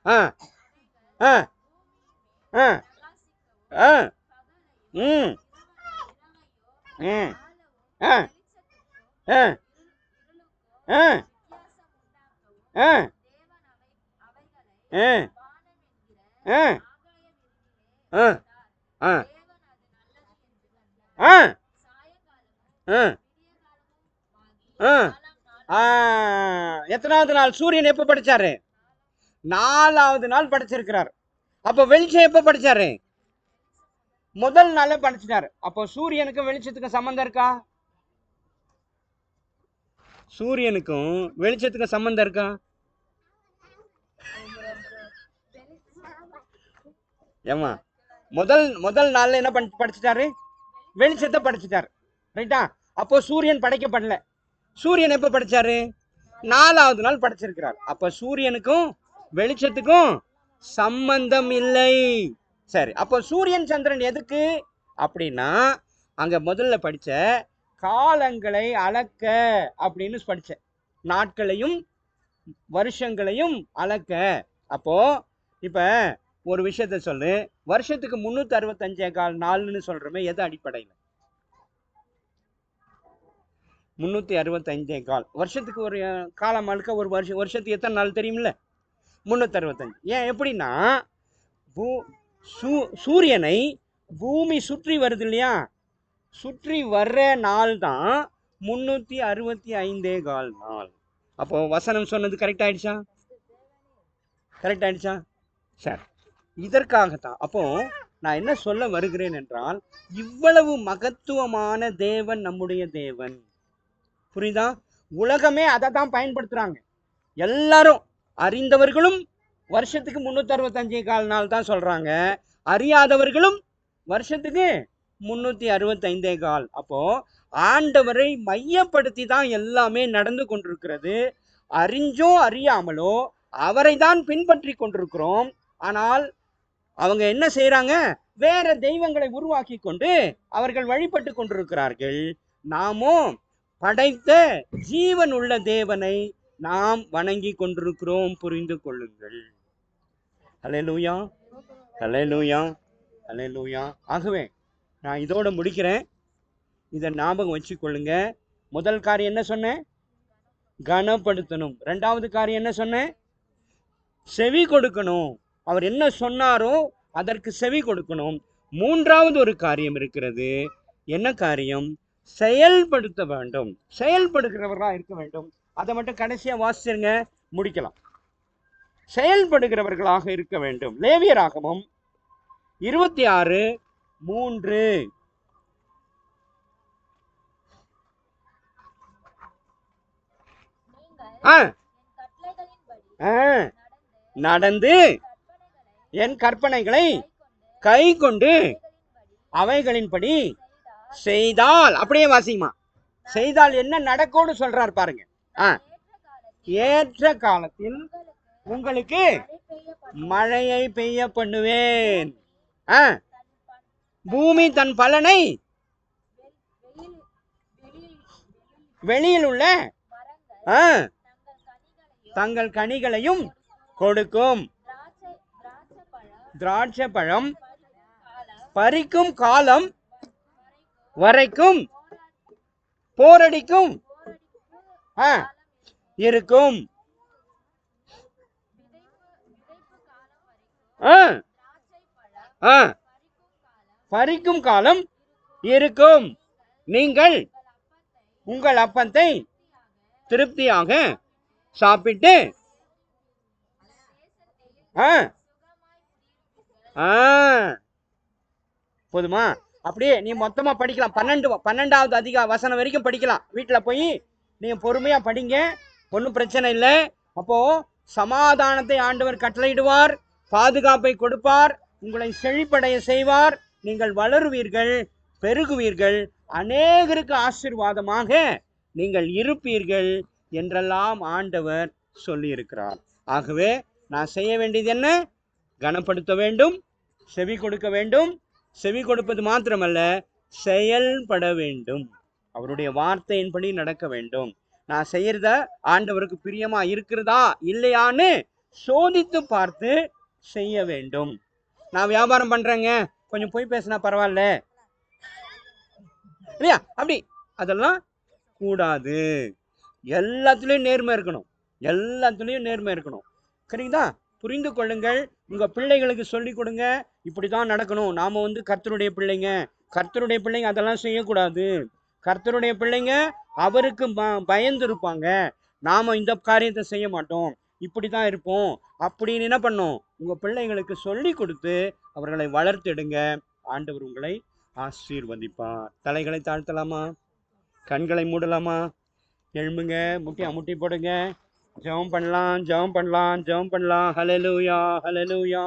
Speaker 1: ஆ ஆ ஆ ஆ ம் ம் ஆ ஆ ஆ ஆ ஆ ஆ ஆ ஆ ஆ ஆ ஆ ஆ எத்தனாவது நாள் சூரியன் எப்போ படிச்சாரு? 4வது நாள் படைச்சிருக்கிறார். அப்போ வெளிச்சம் எப்போ படிச்சாரு? முதல் நாளே படைச்சிட்டாரு. அப்போ சூரியனுக்கும் வெளிச்சத்துக்கும் சம்பந்தம் இருக்கா? சூரியனுக்கும் வெளிச்சத்துக்கும் சம்பந்தம் இருக்கா? ஏமா முதல் நாள்ல என்ன படிச்சிட்டாரு? வெளிச்சத்தை படிச்சிட்டாரு. ரைட்டா? அப்போ சூரியன் படைக்கப்படல. சூரியன் எப்ப படிச்சாரு? 4வது நாள் படைச்சிருக்கிறார். அப்ப சூரியனுக்கும் வெளிச்சத்துக்கும் சம்பந்தம் இல்லை. சரி, அப்போ சூரியன் சந்திரன் எதுக்கு அப்படின்னா, அங்க முதல்ல படிச்ச காலங்களை அளக்க அப்படின்னு படிச்ச, நாட்களையும் வருஷங்களையும் அளக்க. அப்போ இப்ப ஒரு விஷயத்த சொல்லு, வருஷத்துக்கு 365 நாள்னு சொல்றோமே, எது அடிப்படையில்? 365 வருஷத்துக்கு ஒரு காலம் அழுக்க. ஒரு வருஷத்துக்கு எத்தனை நாள் தெரியுமில்ல? 365. ஏன் எப்படின்னா, சூரியனை பூமி சுற்றி வருது இல்லையா, சுற்றி வர்ற நாள் தான் 365 நாள். அப்போ வசனம் சொன்னது கரெக்ட் ஆயிடுச்சா? கரெக்ட் ஆயிடுச்சா? சரி, இதற்காகத்தான் அப்போ நான் என்ன சொல்ல வருகிறேன் என்றால், இவ்வளவு மகத்துவமான தேவன் நம்முடைய தேவன். புரியுதா? உலகமே அதை தான் பயன்படுத்துறாங்க. எல்லாரும் அறிந்தவர்களும் வருஷத்துக்கு 365 நாள் தான் சொல்றாங்க. அறியாதவர்களும் வருஷத்துக்கு 365. அப்போ ஆண்டவரை மையப்படுத்தி தான் எல்லாமே நடந்து கொண்டிருக்கிறது. அறிஞ்சோ அறியாமலோ அவரை தான் பின்பற்றி கொண்டிருக்கிறோம். ஆனால் அவங்க என்ன செய்யறாங்க? வேற தெய்வங்களை உருவாக்கி கொண்டு அவர்கள் வழிபட்டு கொண்டிருக்கிறார்கள். நாமோ படைத்த ஜீவன் உள்ள தேவனை நாம் வணங்கி கொண்டிருக்கிறோம். புரிந்து கொள்ளுங்கள். ஹல்லேலூயா, ஹல்லேலூயா, ஹல்லேலூயா. ஆகவே நான் இதோட முடிக்கிறேன். இதை ஞாபகம் வச்சு கொள்ளுங்க. முதல் காரியம் என்ன சொன்னேன்? கனப்படுத்தணும். 2வது காரியம் என்ன சொன்னேன்? செவி கொடுக்கணும். அவர் என்ன சொன்னாரோ அதற்கு செவி கொடுக்கணும். 3வது ஒரு காரியம் இருக்கிறது. என்ன காரியம்? செயல்படுத்த வேண்டும். செயல்படுகிறவர்களா இருக்க வேண்டும். அதை மட்டும் கடைசியா வாசிச்சிருங்க, முடிக்கலாம். செயல்படுகிறவர்களாக இருக்க வேண்டும். லேவியராகமம் 26:3. நடந்து என் கற்பனைகளை கை கொண்டு அவைகளின்படி செய்தால், அப்படியே வாசிமா, செய்தால் என்ன நடக்கும்னு சொல்றார் பாருங்க. ஏற்ற காலத்தில் உங்களுக்கு மழையை பெய்ய பண்ணுவேன். பூமி தன் பலனை வெளியில் உள்ள தங்கள் கனிகளையும் கொடுக்கும். திராட்சை பழம் பறிக்கும் காலம் வரைக்கும் போரடிக்கும் இருக்கும். பறிக்கும் காலம் இருக்கும். நீங்கள் உங்கள் அப்பத்தை திருப்தியாக சாப்பிட்டு போதுமா? அப்படியே நீ மொத்தமா படிக்கலாம். 12வது வசனம் வரைக்கும் படிக்கலாம். வீட்டில் போய் நீங்க பொறுமையா படிங்க, ஒன்றும் பிரச்சனை இல்லை. அப்போ சமாதானத்தை ஆண்டவர் கட்டளையிடுவார், பாதுகாப்பை கொடுப்பார், உங்களை செழிப்படைய செய்வார், நீங்கள் வளருவீர்கள், பெருகுவீர்கள், அநேகருக்கு ஆசீர்வாதமாக நீங்கள் இருப்பீர்கள் என்றெல்லாம் ஆண்டவர் சொல்லி இருக்கிறார். ஆகவே நான் செய்ய வேண்டியது என்ன? கனப்படுத்த வேண்டும், செவி கொடுக்க வேண்டும். செவி கொடுப்பது மாத்திரமல்ல, செயல்பட வேண்டும். அவருடைய வார்த்தையின்படி நடக்க வேண்டும். நான் செய்யறத ஆண்டவருக்கு பிரியமா இருக்கிறதா இல்லையான்னு சோதித்து பார்த்து செய்ய வேண்டும். நான் வியாபாரம் பண்றேங்க, கொஞ்சம் போய் பேசினா பரவாயில்ல இல்லையா, அப்படி அதெல்லாம் கூடாது. எல்லாத்துலயும் நேர்மை இருக்கணும், எல்லாத்துலயும் நேர்மை இருக்கணும். சரிங்களா? புரிந்து கொள்ளுங்கள். உங்க பிள்ளைகளுக்கு சொல்லி கொடுங்க, இப்படிதான் நடக்கணும். நாம கர்த்தருடைய பிள்ளைங்க, கர்த்தருடைய பிள்ளைங்க அதெல்லாம் செய்யக்கூடாது. கர்த்தருடைய பிள்ளைங்க அவருக்கு பயந்து இருப்பாங்க, நாம இந்த காரியத்தை செய்ய மாட்டோம், இப்படிதான் இருப்போம் அப்படின்னு என்ன பண்ணும், உங்க பிள்ளைங்களுக்கு சொல்லி கொடுத்து அவர்களை வளர்த்தெடுங்க. ஆண்டவர் உங்களை ஆசீர்வதிப்பார். தலைகளை தாழ்த்தலாமா, கண்களை மூடலாமா, எழும்புங்க, முட்டி போடுங்க, ஜெபம் பண்ணலாம், ஜெபம் பண்ணலாம், ஜெபம் பண்ணலாம். ஹல்லேலூயா, ஹல்லேலூயா,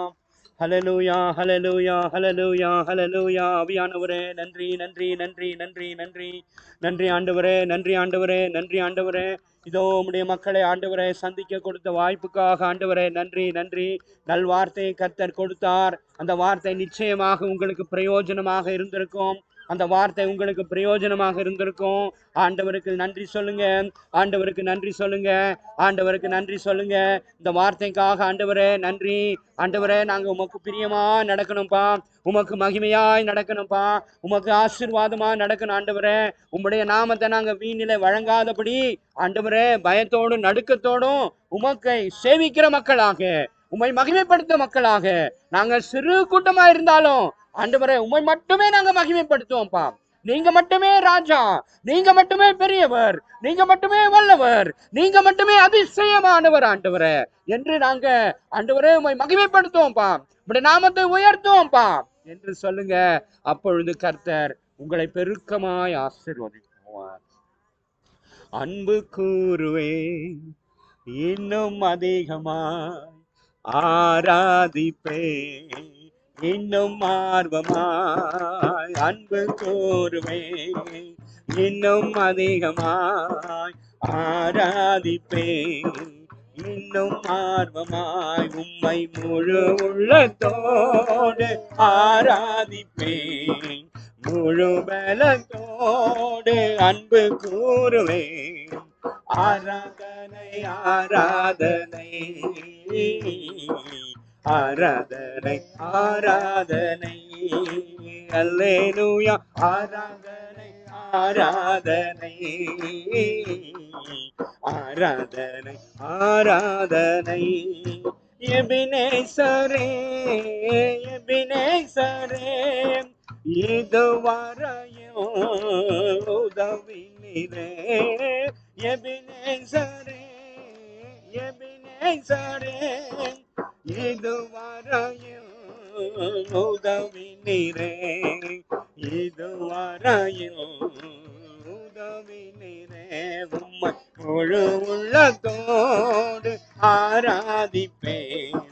Speaker 1: ஹல்லேலூயா, ஹல்லேலூயா, ஹல்லேலூயா, ஹல்லேலூயா. ஆவியானவரே நன்றி, நன்றி, நன்றி, நன்றி, நன்றி, நன்றி ஆண்டவரே, நன்றி ஆண்டவரே, நன்றி ஆண்டவரே. இதோ உம்முடைய மக்களை ஆண்டவரை சந்திக்க கொடுத்த வாய்ப்புக்காக ஆண்டவரே நன்றி, நன்றி. நல்வார்த்தையை கர்த்தர் கொடுத்தார். அந்த வார்த்தை நிச்சயமாக உங்களுக்கு பிரயோஜனமாக இருந்திருக்கும். அந்த வார்த்தை உங்களுக்கு பிரயோஜனமாக இருந்திருக்கும். ஆண்டவருக்கு நன்றி சொல்லுங்க, ஆண்டவருக்கு நன்றி சொல்லுங்க, ஆண்டவருக்கு நன்றி சொல்லுங்க. இந்த வார்த்தைக்காக ஆண்டவரே நன்றி. ஆண்டவரே, நாங்க உமக்கு பிரியமா நடக்கணும்ப்பா, உமக்கு மகிமையாய் நடக்கணும்ப்பா, உமக்கு ஆசீர்வாதமா நடக்கணும். ஆண்டவரே, உம்முடைய நாமத்தை நாங்க வீணில வழங்காதபடி ஆண்டவரே பயத்தோடும் நடுக்கத்தோடும் உமக்கை சேவிக்கிற மக்களாக, உம்மை மகிமைப்படுத்த மக்களாக, நாங்கள் சிறு கூட்டமா இருந்தாலும் ஆண்டவரே உம்மை மட்டுமே நாங்க மகிமைப்படுத்துவோம்ப்பா. நீங்க மட்டுமே ராஜா, நீங்க மட்டுமே பெரியவர், நீங்க மட்டுமே வல்லவர், நீங்க மட்டுமே அதிசயமானவர் ஆண்டவரே என்று நாங்க ஆண்டவரே உம்மை மகிமைப்படுத்துவோம்ப்பா, உம்முடைய நாமத்தை உயர்த்துவோம்ப்பா என்று சொல்லுங்க. அப்பொழுது கர்த்தர் உங்களை பெருக்கமாய் ஆசீர்வதிப்பார். அன்பு கூறுவேன் இன்னும் அதிகமாய், ஆராதிப்பேன் இன்னும் ஆர்வமாய். அன்பு கூறுவேன் இன்னும் அதிகமாய், ஆராதிப்பேன் இன்னும் ஆர்வமாய். உம்மை முழு உள்ளத்தோடு ஆராதிப்பேன், முழு பலத்தோடு அன்பு கூறுவேன். ஆராதனை, ஆராதனை, ஆராதனை, ஆராதனை, அல்லேலூயா. ஆராதனை, ஆராதனை, ஆராதனை, ஆராதனை. எபினேசரே, எபினேசரே, இதுவரையும் உதவினீரே. எபினேசரே, எபினேசரே, இதுவரையும் உதவினீரே, இதுவரையும் உதவினீரே. உம்மை முழு உள்ளத்தோடு ஆராதிப்பேன்,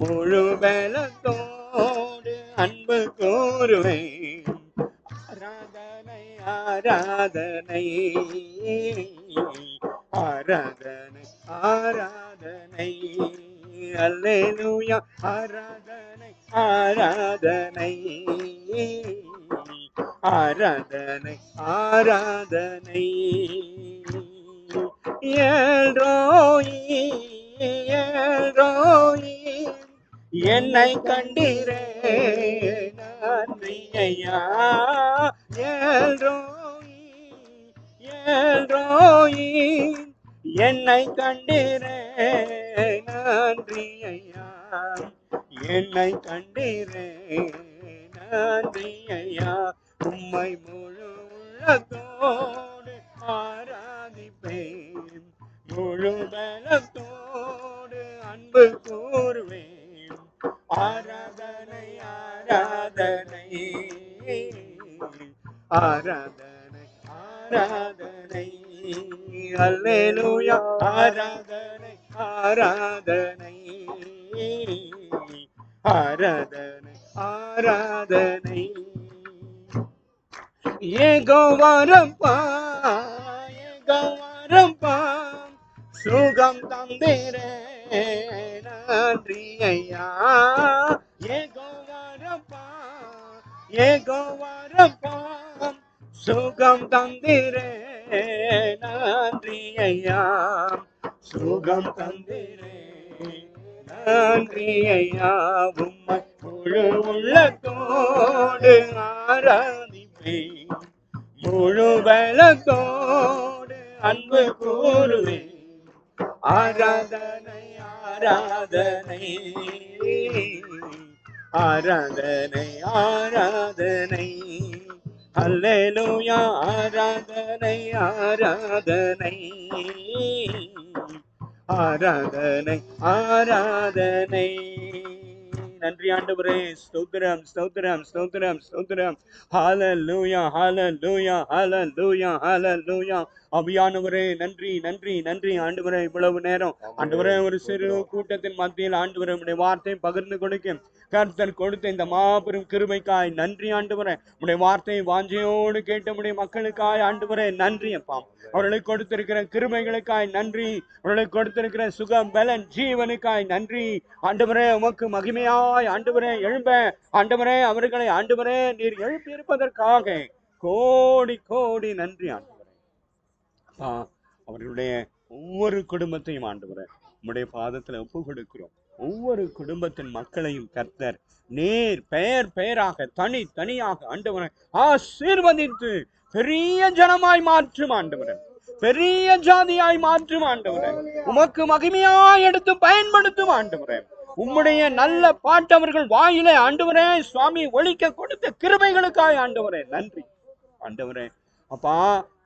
Speaker 1: முழு பலத்தோடு அன்பு கூறுவேன். ஆராதனை, ஆராதனை, ஆராதனை, ஆராதனை, அல்லேலூயா. ஆராதனை, ஆராதனை, ஆராதனை, ஆராதனை. எல்ரோயி, எல்ரோயி, என்னை கண்டீரே நன்றி ஐயா. எல்ரோயி, எல்ரோயி, என்னை கண்டீரே நன்றி ஐயா. என்னை கண்டீரே நன்றி ஐயா. உம்மை முழு உள்ளத்தோடு ஆராதிப்பேன், முழு பலத்தோடு அன்பு கூறுவேன். ஆராதனை, ஆராதனை, ஆராதனை, ஆராதனை, அல்லேலூயா. ஆராதனை, ஆராதனை, ஆராதனை, ஆராதனை. ஏகோவாரப்பா, ஏகோவாரப்பா, சுகம் தந்தீரே நன்றி ஐயா. ஏகோவாரப்பா, ஏகோவாரப்பா, சுகம் தந்தீரே நன்றி ஐயா. சுகம் தந்தீரே நன்றி ஐயா, உம்மை முழு உள்ளத்தோடு ஆராதிப்பேன், முழு பலத்தோடு அன்பு கூறுவேன். ஆராதனை ஆராதனை ஆராதனை ஆராதனை, அல்லேலூயா, ஆராதனை ஆராதனை ஆராதனை ஆராதனை. நன்றி ஆண்டவரே, ஸ்தோத்திரம் ஸ்தோத்திரம் ஸ்தோத்திரம் ஸ்தோத்திரம். ஹல்லேலூயா ஹல்லேலூயா ஹல்லேலூயா ஹல்லேலூயா. ஆவியானவரே நன்றி நன்றி நன்றி ஆண்டவரே. இவ்வளவு நேரம் ஆண்டவரே ஒரு சிறு கூட்டத்தின் மத்தியில் ஆண்டவரே உடைய வார்த்தையை பகிர்ந்து கொடுக்க கர்த்தர் கொடுத்த இந்த மாபெரும் கிருபைக்காய் நன்றி ஆண்டவரே. உடைய வார்த்தையை வாஞ்சையோடு கேட்ட உடைய மக்களுக்காய் ஆண்டவரே நன்றி அப்பா. அவர்களுக்கு கொடுத்திருக்கிற கிருபைகளுக்காய் நன்றி, அவர்களுக்கு கொடுத்திருக்கிற சுகம் பலன் ஜீவனுக்காய் நன்றி ஆண்டவரே. உமக்கு மகிமையாய் ஆண்டவரே எழும்ப ஆண்டவரே அவர்களை ஆண்டவரே நீர் எழுப்பி இருப்பதற்காக கோடி கோடி நன்றி ஆண்டவரே. அப்பா, அவர்களுடைய ஒவ்வொரு குடும்பத்தையும் ஆண்டவரே உம்முடைய பாதத்துல ஒப்பு கொடுக்கிறோம். ஒவ்வொரு குடும்பத்தின் மக்களையும் கர்த்தர் நேர் பெயர் பெயராக தனி தனியாக ஆண்டவரை ஆசீர்வதித்து பெரிய ஜனமாய் மாற்றும் ஆண்டவரே, பெரிய ஜாதியாய் மாற்றும் ஆண்டவரே, உமக்கு மகிமையாய் எடுத்து பயன்படுத்தும் ஆண்டவரே. உம்முடைய நல்ல பாட்டவர்கள் வாயிலே ஆண்டவரே சுவாமி ஒழிக்க கொடுத்த கிருபைகளுக்காய் ஆண்டவரே நன்றி ஆண்டவரே. அப்பா,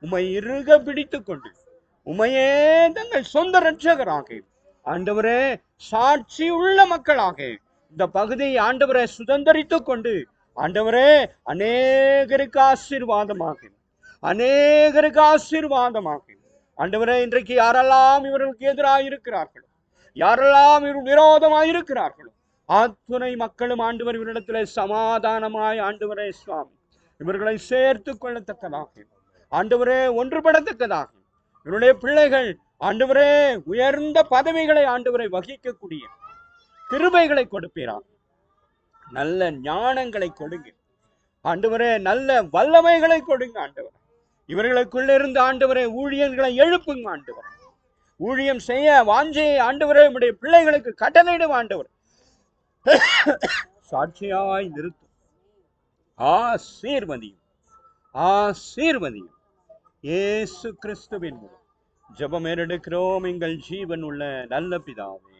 Speaker 1: உம்மை இறுக பிடித்து கொண்டு உம்மையே தங்கள் சொந்த ரட்சகராக ஆண்டவரே சாட்சி உள்ள மக்களாக இந்த பகுதியை ஆண்டவரை சுதந்திரித்துக் கொண்டு ஆண்டவரே அநேகருக்கு ஆசீர்வாதமாக அநேகருக்கு ஆசீர்வாதமாக ஆண்டவரே இன்றைக்கு யாரெல்லாம் இவர்களுக்கு எதிராக இருக்கிறார்களோ, யாரெல்லாம் இவர்கள் விரோதமாய் இருக்கிறார்களோ அத்துணை மக்களும் ஆண்டவர் இவரிடத்திலே சமாதானமாய் ஆண்டவரே சுவாமி இவர்களை சேர்த்து கொள்ளத்தக்கதாக ஆண்டவரே ஒன்றுபடத்தக்கதாக இவருடைய பிள்ளைகள் ஆண்டவரே உயர்ந்த பதவிகளை ஆண்டவரை வகிக்கக்கூடிய கிருபைகளை கொடுப்பீராக. நல்ல ஞானங்களை கொடுங்க ஆண்டவரே, நல்ல வல்லமைகளை கொடுங்க ஆண்டவரே. இவர்களுக்குள்ள இருந்து ஆண்டவரே ஊழியர்களை எழுப்புங்க ஆண்டவரே. ஊழியம் செய்ய வாஞ்சையை ஆண்டவரே உடைய பிள்ளைகளுக்கு கட்டளையிடும் ஆண்டவர். சாட்சியாய் நிறுத்தும். ஆசீர்வதியும் ஆசீர்வதியும். இயேசு கிறிஸ்துவின் மூலம் ஜெபம் ஏறெடுக்கிறோம் எங்கள் ஜீவன் உள்ள நல்ல பிதாவே,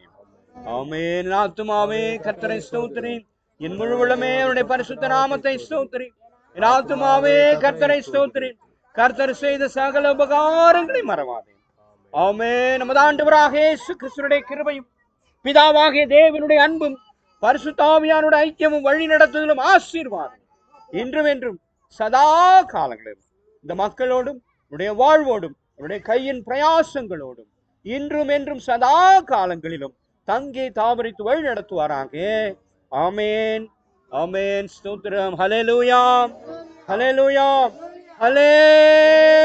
Speaker 1: ஆமென். ஆத்துமாவே கர்த்தரை ஸ்தோத்திரி, என் முழு உள்ளமே அவருடைய பரிசுத்த நாமத்தை ஸ்தோத்திரி. என் ஆத்துமாவே கர்த்தரை ஸ்தோத்திரி, கர்த்தர் செய்த சகல உபகாரங்களை மறவாதே. ஆமென். நமது ஆண்டவராக இயேசு கிறிஸ்துவினுடைய கிருபையும் பிதாவாகிய தேவனுடைய அன்பும் பரிசுத்த ஆவியானுடைய ஐக்கியமும் வழி நடத்துதலும் ஆசீர்வாதம் இன்றும் என்றும் சதா காலங்களிலும் இந்த மக்களோடும் உடைய வாழ்வோடும் அவருடைய கையின் பிரயாசங்களோடும் இன்றும் என்றும் சதா காலங்களிலும் தங்கி தாவரித்து வழி நடத்துவாராக. ஆமென் ஆமென். ஸ்தோத்திரம். ஹல்லேலூயா ஹல்லேலூயா ஹல்லேலூயா.